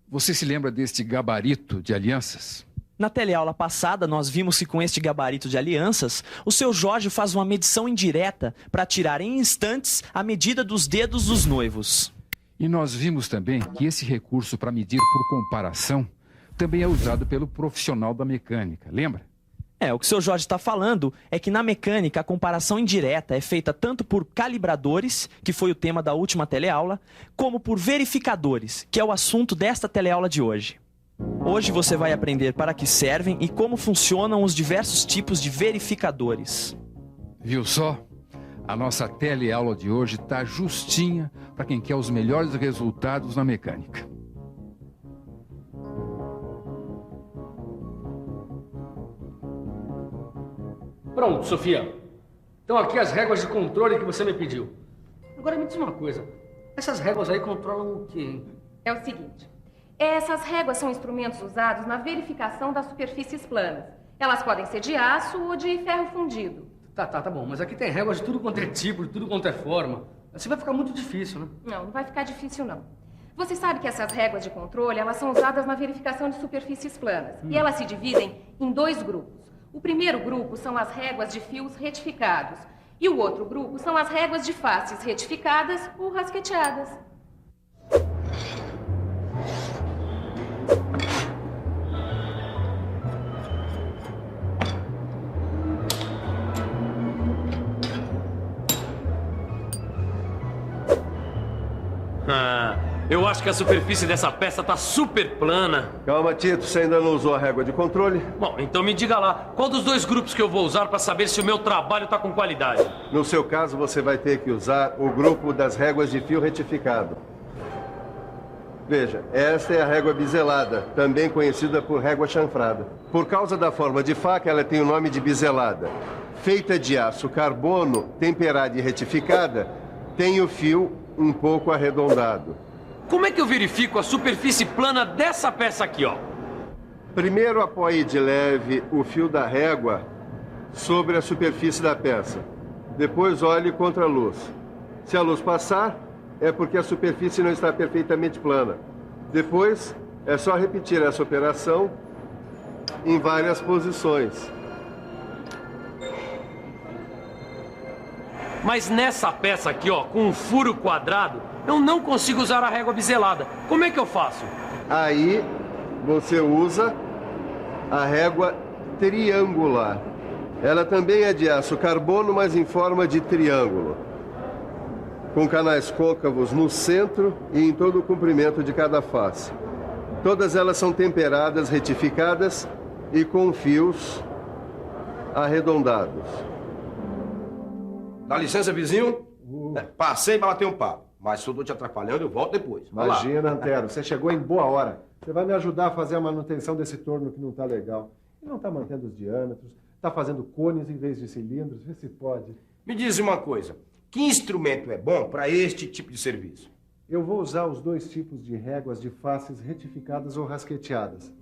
Você se lembra deste gabarito de alianças? Na teleaula passada, nós vimos que com este gabarito de alianças, o seu Jorge faz uma medição indireta para tirar em instantes a medida dos dedos dos noivos. E nós vimos também que esse recurso para medir por comparação também é usado pelo profissional da mecânica, lembra? O que o seu Jorge está falando é que na mecânica a comparação indireta é feita tanto por calibradores, que foi o tema da última teleaula, como por verificadores, que é o assunto desta teleaula de hoje. Hoje você vai aprender para que servem e como funcionam os diversos tipos de verificadores. Viu só? A nossa teleaula de hoje está justinha para quem quer os melhores resultados na mecânica. Pronto, Sofia. Então aqui as réguas de controle que você me pediu. Agora me diz uma coisa. Essas réguas aí controlam o quê, hein? É o seguinte. Essas réguas são instrumentos usados na verificação das superfícies planas. Elas podem ser de aço ou de ferro fundido. Tá bom. Mas aqui tem réguas de tudo quanto é tipo, de tudo quanto é forma. Assim vai ficar muito difícil, né? Não vai ficar difícil, não. Você sabe que essas réguas de controle, elas são usadas na verificação de superfícies planas. E elas se dividem em 2 grupos. O primeiro grupo são as réguas de fios retificados. E o outro grupo são as réguas de faces retificadas ou rasqueteadas. Eu acho que a superfície dessa peça tá super plana. Calma, Tito, você ainda não usou a régua de controle? Bom, então me diga lá, qual dos 2 grupos que eu vou usar para saber se o meu trabalho tá com qualidade? No seu caso, você vai ter que usar o grupo das réguas de fio retificado. Veja, esta é a régua biselada, também conhecida por régua chanfrada. Por causa da forma de faca, ela tem o nome de biselada. Feita de aço carbono, temperada e retificada, tem o fio um pouco arredondado. Como é que eu verifico a superfície plana dessa peça aqui, ó? Primeiro apoie de leve o fio da régua sobre a superfície da peça. Depois olhe contra a luz. Se a luz passar, é porque a superfície não está perfeitamente plana. Depois, é só repetir essa operação em várias posições. Mas nessa peça aqui, ó, com um furo quadrado, eu não consigo usar a régua biselada. Como é que eu faço? Aí, você usa a régua triangular. Ela também é de aço carbono, mas em forma de triângulo, com canais côncavos no centro e em todo o comprimento de cada face. Todas elas são temperadas, retificadas e com fios arredondados. Dá licença, vizinho? Passei para bater um papo. Mas se eu tô te atrapalhando, eu volto depois. Imagina, Antero, você chegou em boa hora. Você vai me ajudar a fazer a manutenção desse torno que não tá legal. Ele não tá mantendo os diâmetros, tá fazendo cones em vez de cilindros, vê se pode. Me diz uma coisa, que instrumento é bom para este tipo de serviço? Eu vou usar os 2 tipos de réguas de faces retificadas ou rasqueteadas.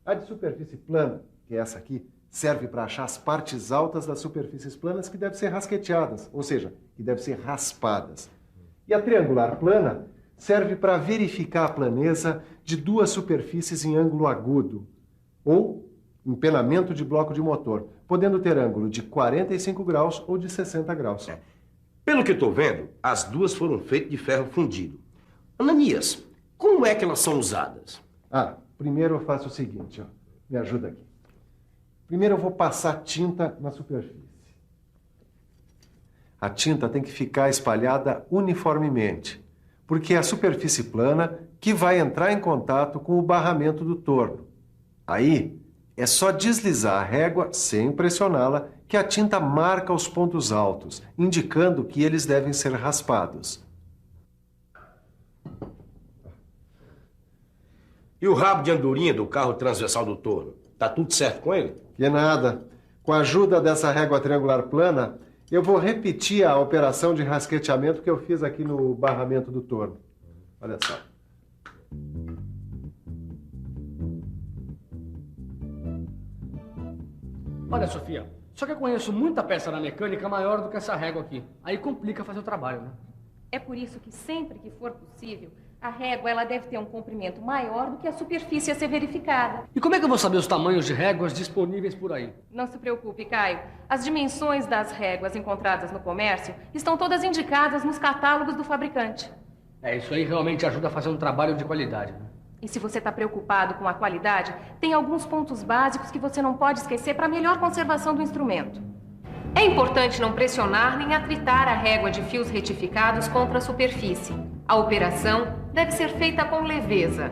A de superfície plana, que é essa aqui, serve para achar as partes altas das superfícies planas que devem ser rasqueteadas, ou seja, que devem ser raspadas. E a triangular plana serve para verificar a planeza de 2 superfícies em ângulo agudo, ou empenamento de bloco de motor, podendo ter ângulo de 45 graus ou de 60 graus. Pelo que eu estou vendo, as 2 foram feitas de ferro fundido. Ananias, como é que elas são usadas? Primeiro eu faço o seguinte, ó. Me ajuda aqui. Primeiro eu vou passar tinta na superfície. A tinta tem que ficar espalhada uniformemente, porque é a superfície plana que vai entrar em contato com o barramento do torno. Aí, é só deslizar a régua sem pressioná-la que a tinta marca os pontos altos, indicando que eles devem ser raspados. E o rabo de andorinha do carro transversal do torno? Tá tudo certo com ele? Que nada. Com a ajuda dessa régua triangular plana, eu vou repetir a operação de rasqueteamento que eu fiz aqui no barramento do torno. Olha só. Olha, Sofia, só que eu conheço muita peça na mecânica maior do que essa régua aqui. Aí complica fazer o trabalho, né? É por isso que sempre que for possível, A régua ela deve ter um comprimento maior do que a superfície a ser verificada. E como é que eu vou saber os tamanhos de réguas disponíveis por aí? Não se preocupe, Caio. As dimensões das réguas encontradas no comércio estão todas indicadas nos catálogos do fabricante. Isso aí realmente ajuda a fazer um trabalho de qualidade, né? E se você está preocupado com a qualidade, tem alguns pontos básicos que você não pode esquecer para a melhor conservação do instrumento. É importante não pressionar nem atritar a régua de fios retificados contra a superfície. A operação deve ser feita com leveza.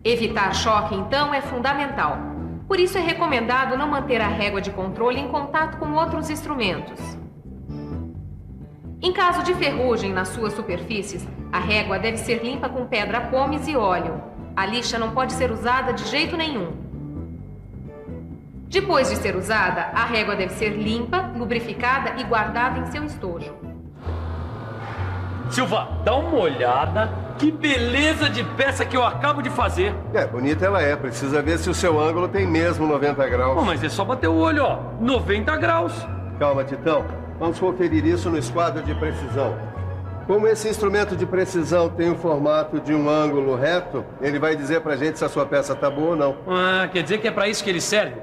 Evitar choque, então, é fundamental. Por isso é recomendado não manter a régua de controle em contato com outros instrumentos. Em caso de ferrugem nas suas superfícies, a régua deve ser limpa com pedra pómez e óleo. A lixa não pode ser usada de jeito nenhum. Depois de ser usada, a régua deve ser limpa, lubrificada e guardada em seu estojo. Silva, dá uma olhada. Que beleza de peça que eu acabo de fazer. Bonita ela é. Precisa ver se o seu ângulo tem mesmo 90 graus. Mas é só bater o olho, ó. 90 graus. Calma, Titão. Vamos conferir isso no esquadro de precisão. Como esse instrumento de precisão tem o formato de um ângulo reto, ele vai dizer pra gente se a sua peça tá boa ou não. Quer dizer que é pra isso que ele serve?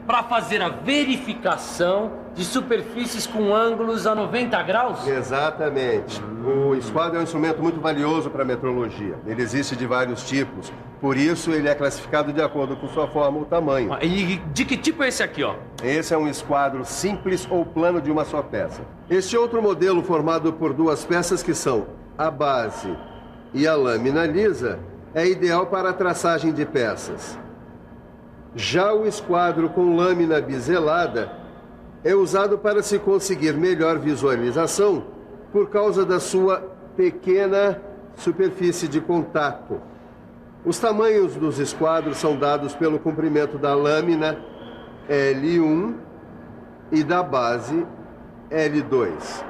Para fazer a verificação de superfícies com ângulos a 90 graus? Exatamente. O esquadro é um instrumento muito valioso para a metrologia. Ele existe de vários tipos. Por isso, ele é classificado de acordo com sua forma ou tamanho. E de que tipo é esse aqui, ó? Esse é um esquadro simples ou plano de uma só peça. Este outro modelo, formado por duas peças que são a base e a lâmina lisa, é ideal para a traçagem de peças. Já o esquadro com lâmina biselada é usado para se conseguir melhor visualização por causa da sua pequena superfície de contato. Os tamanhos dos esquadros são dados pelo comprimento da lâmina L1 e da base L2.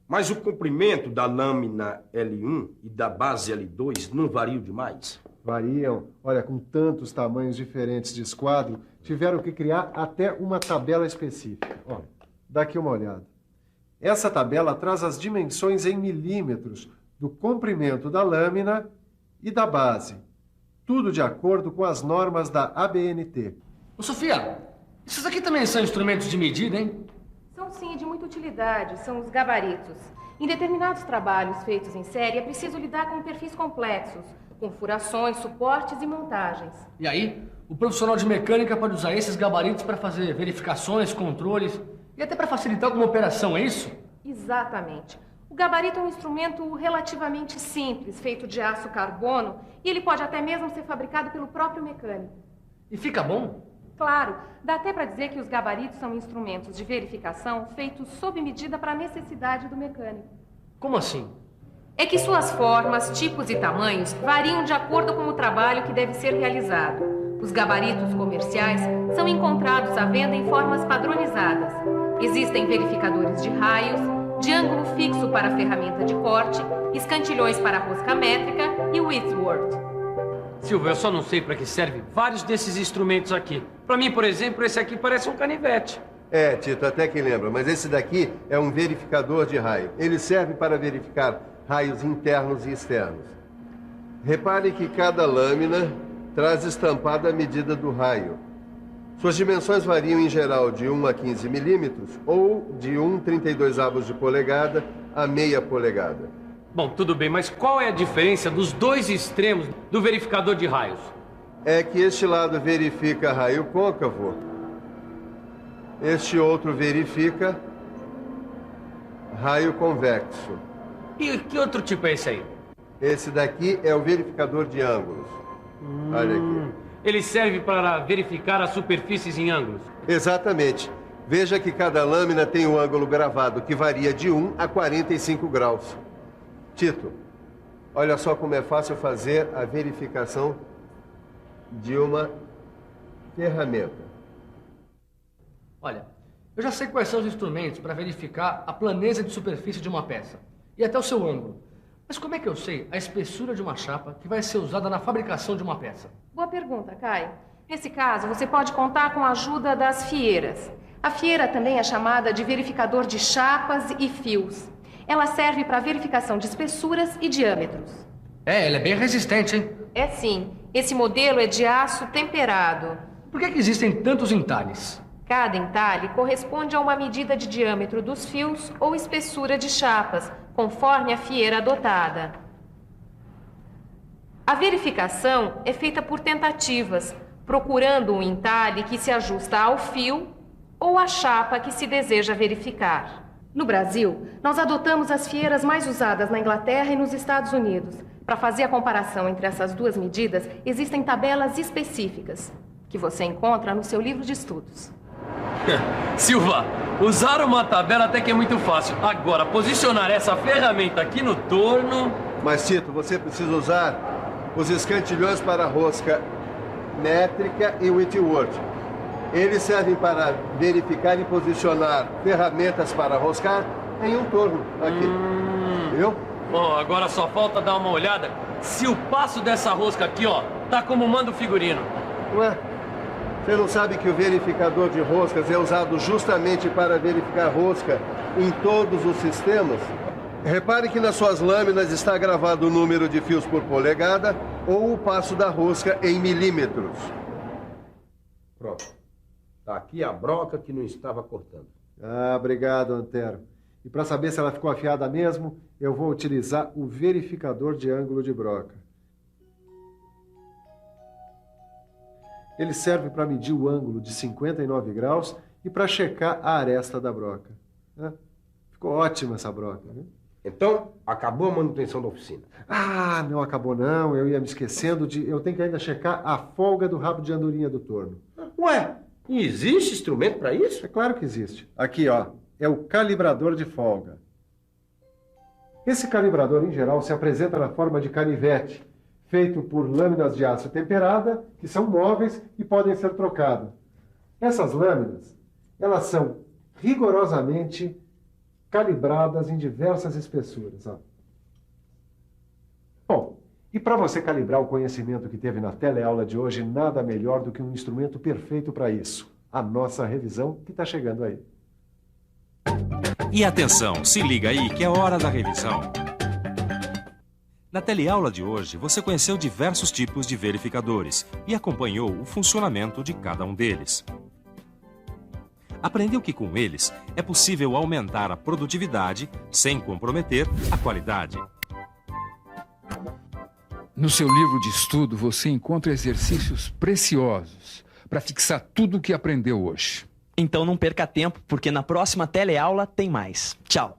Mas o comprimento da lâmina L1 e da base L2 não variam demais? Variam. Olha, com tantos tamanhos diferentes de esquadro, tiveram que criar até uma tabela específica. Olha, dá aqui uma olhada. Essa tabela traz as dimensões em milímetros do comprimento da lâmina e da base. Tudo de acordo com as normas da ABNT. Ô, Sofia, esses aqui também são instrumentos de medida, hein? São sim de muita utilidade, são os gabaritos. Em determinados trabalhos feitos em série, é preciso lidar com perfis complexos, com furações, suportes e montagens. E aí, o profissional de mecânica pode usar esses gabaritos para fazer verificações, controles e até para facilitar alguma operação, é isso? Exatamente. O gabarito é um instrumento relativamente simples, feito de aço carbono, e ele pode até mesmo ser fabricado pelo próprio mecânico. E fica bom? Claro, dá até para dizer que os gabaritos são instrumentos de verificação feitos sob medida para a necessidade do mecânico. Como assim? É que suas formas, tipos e tamanhos variam de acordo com o trabalho que deve ser realizado. Os gabaritos comerciais são encontrados à venda em formas padronizadas. Existem verificadores de raios, de ângulo fixo para a ferramenta de corte, escantilhões para a rosca métrica e Whitworth. Silvio, eu só não sei para que serve vários desses instrumentos aqui. Para mim, por exemplo, esse aqui parece um canivete. Tito, até que lembra, mas esse daqui é um verificador de raio. Ele serve para verificar raios internos e externos. Repare que cada lâmina traz estampada a medida do raio. Suas dimensões variam em geral de 1 a 15 milímetros ou de 1/32 de polegada a meia polegada. Bom, tudo bem, mas qual é a diferença dos dois extremos do verificador de raios? É que este lado verifica raio côncavo, este outro verifica raio convexo. E que outro tipo é esse aí? Esse daqui é o verificador de ângulos. Olha aqui. Ele serve para verificar as superfícies em ângulos? Exatamente. Veja que cada lâmina tem um ângulo gravado que varia de 1 a 45 graus. Tito, olha só como é fácil fazer a verificação de uma ferramenta. Olha, eu já sei quais são os instrumentos para verificar a planeza de superfície de uma peça e até o seu ângulo. Mas como é que eu sei a espessura de uma chapa que vai ser usada na fabricação de uma peça? Boa pergunta, Caio. Nesse caso, você pode contar com a ajuda das fieiras. A fieira também é chamada de verificador de chapas e fios. Ela serve para verificação de espessuras e diâmetros. Ela é bem resistente, hein? É sim. Esse modelo é de aço temperado. Por que existem tantos entalhes? Cada entalhe corresponde a uma medida de diâmetro dos fios ou espessura de chapas, conforme a fieira adotada. A verificação é feita por tentativas, procurando um entalhe que se ajusta ao fio ou à chapa que se deseja verificar. No Brasil, nós adotamos as fieiras mais usadas na Inglaterra e nos Estados Unidos. Para fazer a comparação entre essas duas medidas, existem tabelas específicas, que você encontra no seu livro de estudos. Silva, usar uma tabela até que é muito fácil. Agora, posicionar essa ferramenta aqui no torno... Mas, Tito, você precisa usar os escantilhões para rosca métrica e Whitworth. Eles servem para verificar e posicionar ferramentas para roscar em um torno aqui. Viu? Bom, agora só falta dar uma olhada se o passo dessa rosca aqui, ó, tá como manda o figurino. Ué, você não sabe que o verificador de roscas é usado justamente para verificar rosca em todos os sistemas? Repare que nas suas lâminas está gravado o número de fios por polegada ou o passo da rosca em milímetros. Pronto. Tá aqui a broca que não estava cortando. Ah, obrigado, Antero. E para saber se ela ficou afiada mesmo, eu vou utilizar o verificador de ângulo de broca. Ele serve para medir o ângulo de 59 graus e para checar a aresta da broca. Ficou ótima essa broca, né? Então, acabou a manutenção da oficina. Ah, não acabou não. Eu ia me esquecendo de... Eu tenho que ainda checar a folga do rabo de andorinha do torno. Ué, existe instrumento para isso? É claro que existe. Aqui, ó, é o calibrador de folga. Esse calibrador, em geral, se apresenta na forma de canivete, feito por lâminas de aço temperada, que são móveis e podem ser trocadas. Essas lâminas, elas são rigorosamente calibradas em diversas espessuras. Ó. Bom, e para você calibrar o conhecimento que teve na teleaula de hoje, nada melhor do que um instrumento perfeito para isso. A nossa revisão que está chegando aí. E atenção, se liga aí que é hora da revisão. Na teleaula de hoje, você conheceu diversos tipos de verificadores e acompanhou o funcionamento de cada um deles. Aprendeu que com eles é possível aumentar a produtividade sem comprometer a qualidade. No seu livro de estudo, você encontra exercícios preciosos para fixar tudo o que aprendeu hoje. Então não perca tempo, porque na próxima teleaula tem mais. Tchau!